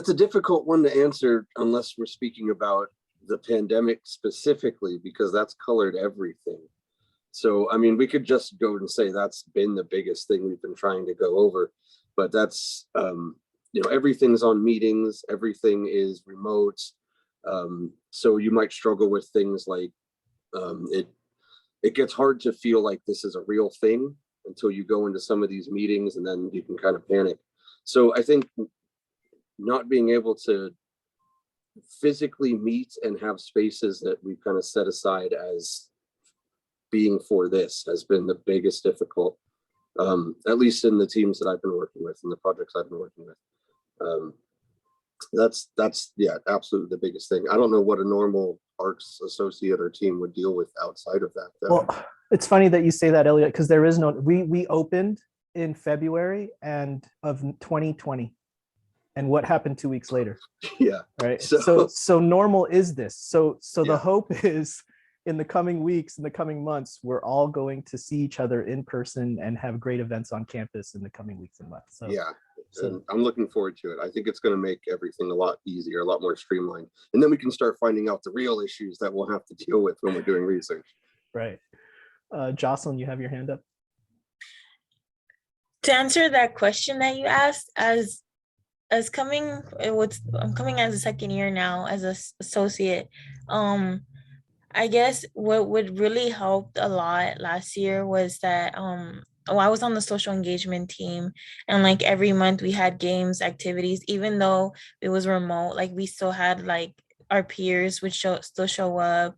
a difficult one to answer unless we're speaking about the pandemic specifically, because that's colored everything. So, I mean, we could just go and say that's been the biggest thing we've been trying to go over, but that's, everything's on meetings, everything is remote. So you might struggle with things like it gets hard to feel like this is a real thing until you go into some of these meetings, and then you can kind of panic. So I think not being able to physically meet and have spaces that we've kind of set aside as being for this has been the biggest difficult, at least in the teams that I've been working with and the projects I've been working with. That's yeah, absolutely the biggest thing. I don't know what a normal ARCS associate or team would deal with outside of that, though. Well, it's funny that you say that, Elliot, because there is no, we opened in February of 2020. And what happened 2 weeks later? Yeah. Right. So normal is this. So Yeah. The hope is in the coming weeks, in the coming months, we're all going to see each other in person and have great events on campus in the coming weeks and months. So yeah, and I'm looking forward to it. I think it's going to make everything a lot easier, a lot more streamlined. And then we can start finding out the real issues that we'll have to deal with when we're doing research. Right. Jocelyn, you have your hand up. To answer that question that you asked, I'm coming as a second year now as an associate. I guess what would really helped a lot last year was that I was on the social engagement team, and like every month we had games, activities, even though it was remote, like we still had like our peers would still show up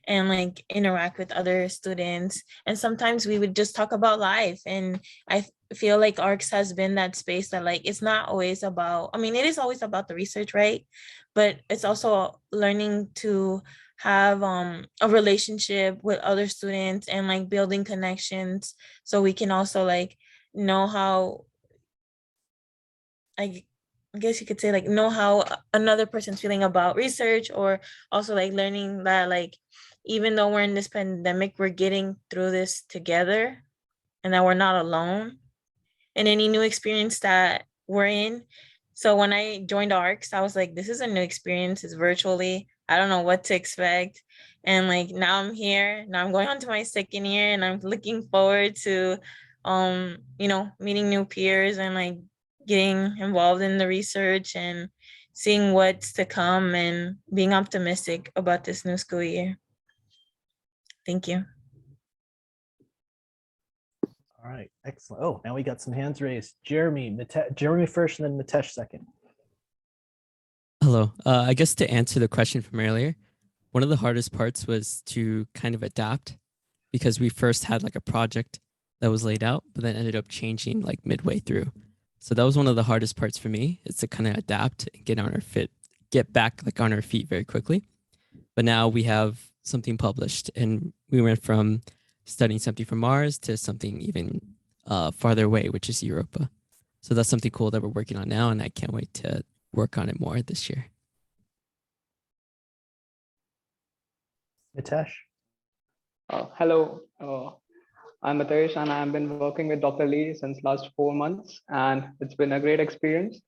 and like interact with other students. And sometimes we would just talk about life. And I feel like ARCS has been that space that like, it's not always about, I mean, it is always about the research, right? But it's also learning to have a relationship with other students and like building connections, so we can also like know how, I guess you could say, like know how another person's feeling about research, or also like learning that like even though we're in this pandemic, we're getting through this together and that we're not alone in any new experience that we're in. So when I joined ARCS, I was like, this is a new experience. It's virtually. I don't know what to expect. And like now I'm here. Now I'm going on to my second year, and I'm looking forward to meeting new peers and like getting involved in the research and seeing what's to come and being optimistic about this new school year. Thank you. All right, excellent. Oh, now we got some hands raised. Jeremy first, and then Mitesh second. Hello. I guess to answer the question from earlier, one of the hardest parts was to kind of adapt because we first had like a project that was laid out, but then ended up changing like midway through. So that was one of the hardest parts for me, is to kind of adapt and get back like on our feet very quickly. But now we have something published, and we went from studying something from Mars to something even farther away, which is Europa. So that's something cool that we're working on now, and I can't wait to work on it more this year. Mitesh? Hello, I'm Mitesh, and I've been working with Dr. Lee since last 4 months, and it's been a great experience.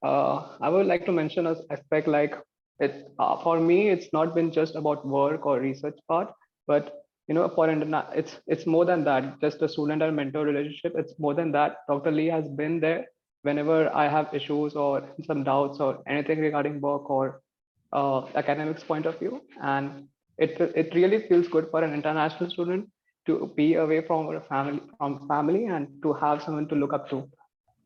I would like to mention an aspect like it for me, it's not been just about work or research part, but for internet, it's more than that. Just a student and mentor relationship. It's more than that. Dr. Lee has been there whenever I have issues or some doubts or anything regarding work or academics point of view, and it really feels good for an international student to be away from a family and to have someone to look up to.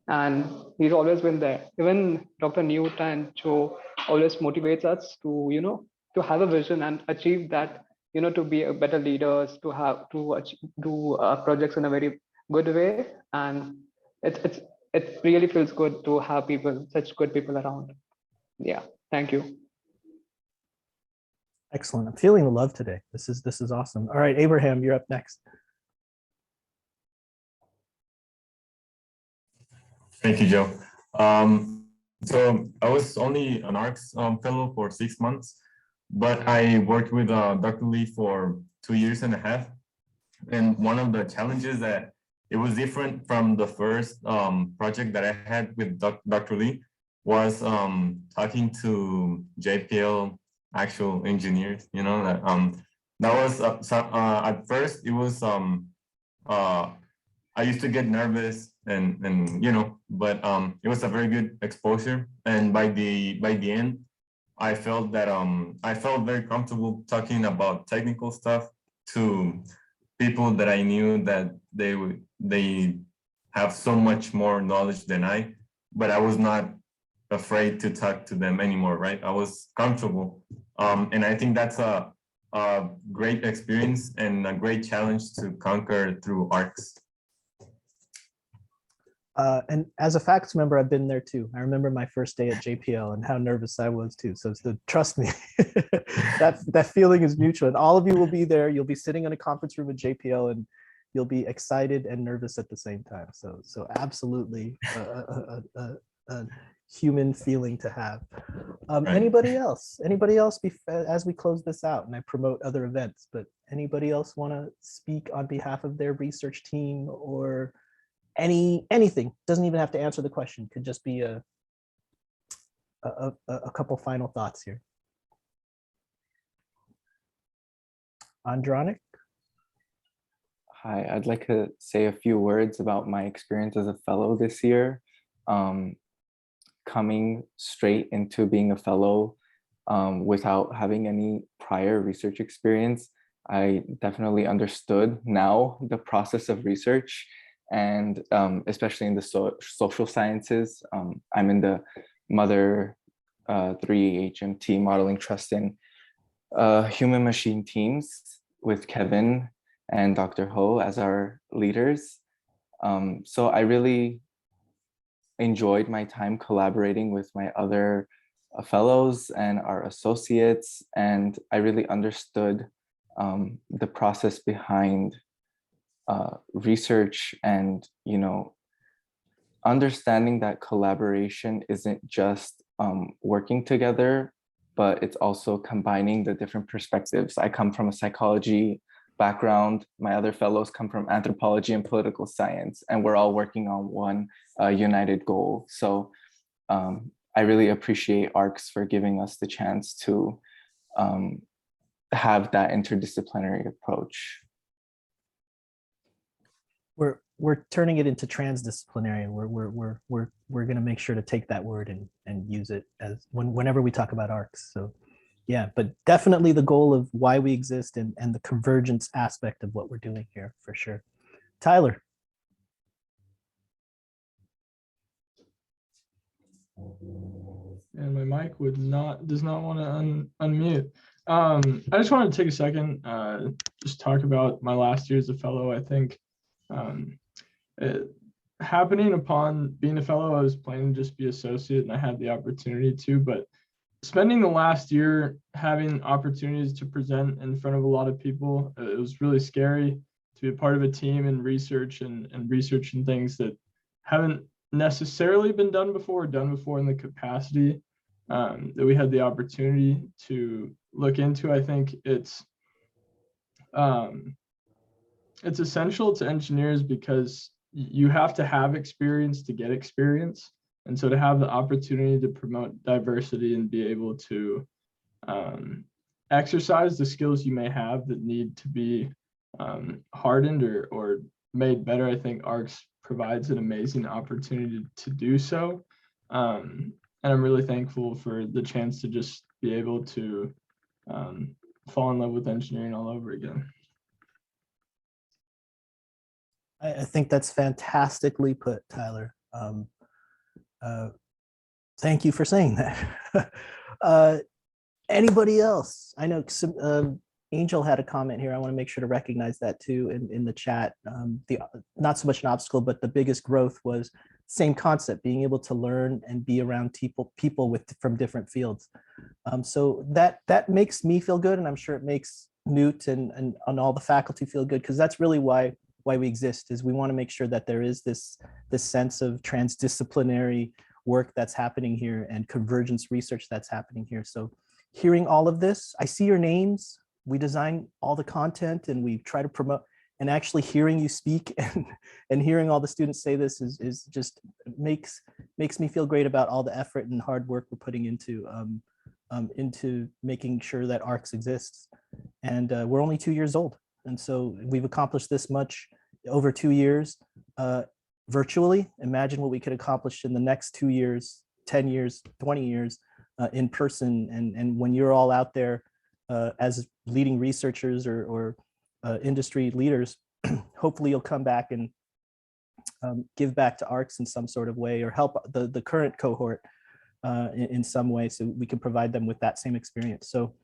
And he's always been there. Even Dr. Newt and Joe always motivates us to have a vision and achieve that, to be a better leaders, to have to do projects in a very good way. And it really feels good to have such good people around. Yeah, thank you. Excellent. I'm feeling the love today. This is awesome. All right, Abraham, you're up next. Thank you, Joe. So I was only an ARCS fellow for 6 months, but I worked with Dr. Lee for 2.5 years. And one of the challenges that it was different from the first project that I had with Dr. Lee was talking to JPL actual engineers, that was at first it was I used to get nervous and but it was a very good exposure, and by the end I felt that I felt very comfortable talking about technical stuff to people that I knew that they have so much more knowledge than I, but I was not afraid to talk to them anymore, right? I was comfortable, and I think that's a great experience and a great challenge to conquer through ARCS. And as a faculty member, I've been there too. I remember my first day at JPL and how nervous I was too. So trust me, that feeling is mutual. And all of you will be there. You'll be sitting in a conference room at JPL, and you'll be excited and nervous at the same time. So absolutely a human feeling to have. Right. Anybody else? As we close this out and I promote other events, but anybody else want to speak on behalf of their research team or anything? Doesn't even have to answer the question. Could just be a couple final thoughts here. Andronic? Hi, I'd like to say a few words about my experience as a fellow this year. Coming straight into being a fellow without having any prior research experience, I definitely understood now the process of research, and especially in the social sciences. I'm in the Mother 3 HMT modeling trust in human machine teams with Kevin and Dr. Ho as our leaders. So I really enjoyed my time collaborating with my other fellows and our associates, and I really understood the process behind research, and understanding that collaboration isn't just working together, but it's also combining the different perspectives. I come from a psychology background. My other fellows come from anthropology and political science, and we're all working on one united goal. So I really appreciate ARCS for giving us the chance to have that interdisciplinary approach. We're turning it into transdisciplinary. We're going to make sure to take that word and use it as whenever we talk about ARCS. So yeah, but definitely the goal of why we exist and the convergence aspect of what we're doing here for sure. Tyler. and my mic does not want to unmute. I just wanted to take a second, just talk about my last year as a fellow. I think happening upon being a fellow, I was planning to just be associate, and I had the opportunity to, but spending the last year having opportunities to present in front of a lot of people, it was really scary to be a part of a team and researching things that haven't necessarily been done before in the capacity that we had the opportunity to look into. I think it's essential to engineers because you have to have experience to get experience. And so to have the opportunity to promote diversity and be able to exercise the skills you may have that need to be hardened or made better, I think ARCS provides an amazing opportunity to do so. And I'm really thankful for the chance to just be able to fall in love with engineering all over again. I think that's fantastically put, Tyler. Thank you for saying that. Anybody else? I know Angel had a comment here. I want to make sure to recognize that too in the chat. Not so much an obstacle, but the biggest growth was same concept, being able to learn and be around people from different fields. So that makes me feel good, and I'm sure it makes Newt and all the faculty feel good, because that's really why we exist, is we want to make sure that there is this sense of transdisciplinary work that's happening here and convergence research that's happening here. So hearing all of this, I see your names, we design all the content and we try to promote, and actually hearing you speak and hearing all the students say this is just makes me feel great about all the effort and hard work we're putting into making sure that ARCS exists. And we're only 2 years old. And so we've accomplished this much over 2 years virtually. Imagine what we could accomplish in the next 2 years, 10 years, 20 years in person. And when you're all out there as leading researchers or industry leaders, hopefully you'll come back and give back to ARCS in some sort of way, or help the current cohort in some way, so we can provide them with that same experience. So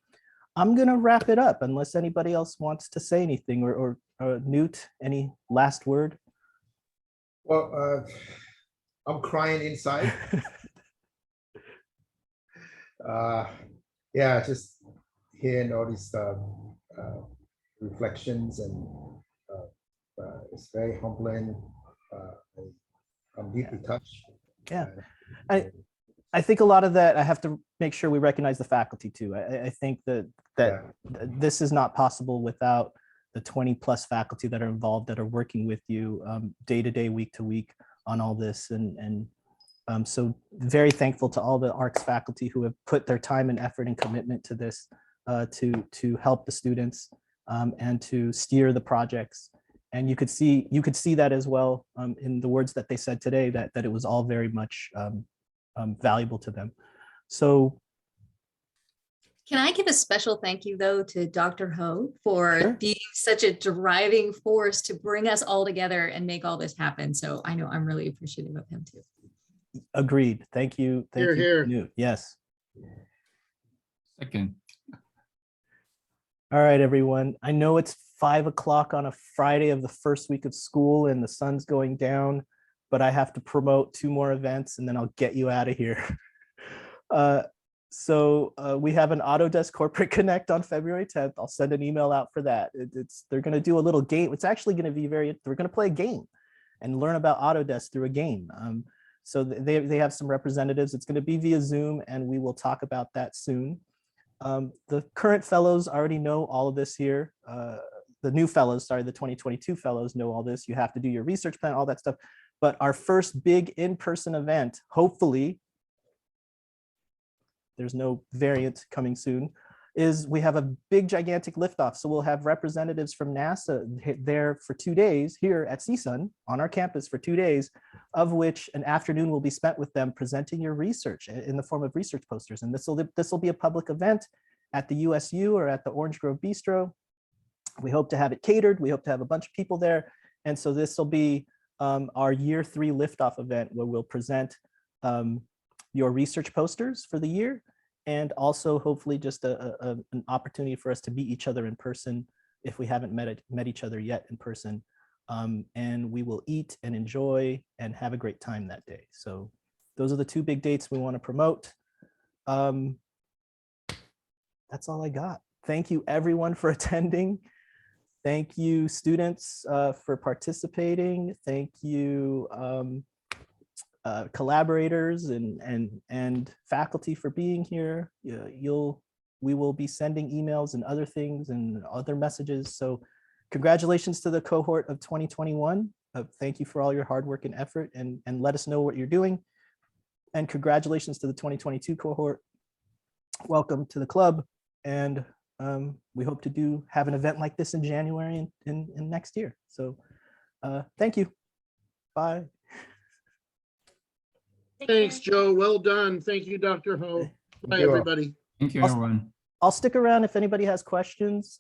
I'm gonna wrap it up unless anybody else wants to say anything, or Newt, any last word? Well, I'm crying inside. Yeah, just hearing all these reflections, and it's very humbling. I'm deeply touched. Yeah, I think a lot of that, I have to make sure we recognize the faculty too. I think that this is not possible without the 20+ faculty that are involved, that are working with you day to day, week to week on all this. And so very thankful to all the ARCS faculty who have put their time and effort and commitment to this, to help the students and to steer the projects. And you could see that as well in the words that they said today, that it was all very much valuable to them. So can I give a special thank you though to Dr. Ho for Sure. being such a driving force to bring us all together and make all this happen. So I know I'm really appreciative of him too. Agreed. Thank you. Thank you, Newt. Yes. Second. All right, everyone. I know it's 5 o'clock on a Friday of the first week of school and the sun's going down, but I have to promote 2 more events and then I'll get you out of here. So we have an Autodesk Corporate Connect on February 10th. I'll send an email out for that. They're going to do a little game. It's actually going to be we're going to play a game and learn about Autodesk through a game. So they have some representatives. It's going to be via Zoom, and we will talk about that soon. The current fellows already know all of this here. The new fellows, sorry, the 2022 fellows know all this. You have to do your research plan, all that stuff. But our first big in-person event, hopefully, there's no variant coming soon, is we have a big gigantic liftoff. So we'll have representatives from NASA there for 2 days here at CSUN on our campus for 2 days, of which an afternoon will be spent with them presenting your research in the form of research posters. And this will be a public event at the USU or at the Orange Grove Bistro. We hope to have it catered. We hope to have a bunch of people there. And so this will be our year 3 liftoff event, where we'll present your research posters for the year, and also hopefully just an opportunity for us to meet each other in person if we haven't met each other yet in person. And we will eat and enjoy and have a great time that day. So those are the two big dates we want to promote. That's all I got. Thank you everyone for attending. Thank you students for participating. Thank you collaborators and faculty for being here. We will be sending emails and other things and other messages. So congratulations to the cohort of 2021. Thank you for all your hard work and effort, and let us know what you're doing. And congratulations to the 2022 cohort. Welcome to the club. And we hope to have an event like this in January in next year. So thank you. Bye. Thanks, Joe. Well done. Thank you, Dr. Ho. Bye, everybody. Thank you, everyone. I'll stick around if anybody has questions.